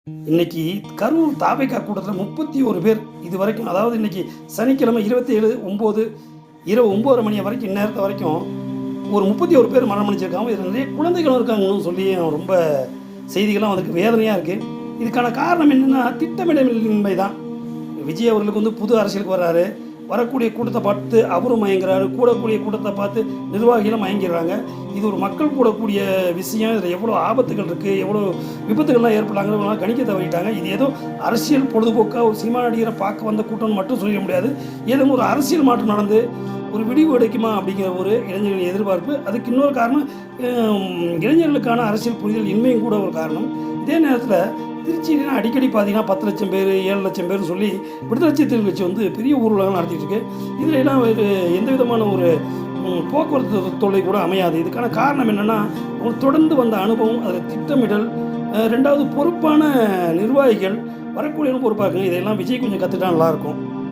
இன்னைக்கு கரூர் தாவேகா கூட்டத்தில் 31 பேர் இது வரைக்கும், அதாவது இன்னைக்கு சனிக்கிழமை 27/9 இரவு 9:30 மணி வரைக்கும், இந்நேரத்தை வரைக்கும் ஒரு 31 பேர் மரணம் அடைஞ்சிருக்காங்க. இதில் நிறைய குழந்தைகளும் இருக்காங்கன்னு சொல்லி ரொம்ப செய்திகள்லாம் அதுக்கு வேதனையாக இருக்குது. இதுக்கான காரணம் என்னென்னா திட்டமிடலின்மை தான். விஜய் அவர்களுக்கு புது அரசியலுக்கு வர்றாரு, வரக்கூடிய கூட்டத்தை பார்த்து அவரும் மயங்குறாரு, கூடக்கூடிய கூட்டத்தை பார்த்து நிர்வாகிகளும் மயங்கிடுறாங்க. இது ஒரு மக்கள் கூடக்கூடிய விஷயம். இதில் எவ்வளோ ஆபத்துகள் இருக்குது, எவ்வளோ விபத்துகள்லாம் ஏற்படலாங்கிறவங்களாம் கணிக்க தவறிட்டாங்க. இது ஏதோ அரசியல் பொழுதுபோக்காக ஒரு சினிமா நடிகரை பார்க்க வந்த கூட்டம்னு மட்டும் சொல்ல முடியாது. ஏதோ ஒரு அரசியல் மாற்றம் நடந்து ஒரு விடிவு கிடைக்குமா அப்படிங்கிற ஒரு இளைஞர்களின் எதிர்பார்ப்பு. அதுக்கு இன்னொரு காரணம் இளைஞர்களுக்கான அரசியல் புரிதல் இன்மையும் கூட ஒரு காரணம். இதே நேரத்தில் திருச்சியிலாம் அடிக்கடி பார்த்தீங்கன்னா 10 லட்சம் பேர் 7 லட்சம் பேர்னு சொல்லி விடுதலை சிறுத்தைகள் கட்சி பெரிய ஊர்வலங்கள் நடத்திட்டு இருக்கு. இதில் எல்லாம் எந்த விதமான ஒரு போக்குவரத்து தொல்லை கூட அமையாது. இதுக்கான காரணம் என்னென்னா ஒரு தொடர்ந்து வந்த அனுபவம், அதில் திட்டமிடல், ரெண்டாவது பொறுப்பான நிர்வாகிகள், வரக்கூடியவங்க பொறுப்பாக்குங்க. இதெல்லாம் விஜய் கொஞ்சம் கற்றுட்டா நல்லாயிருக்கும்.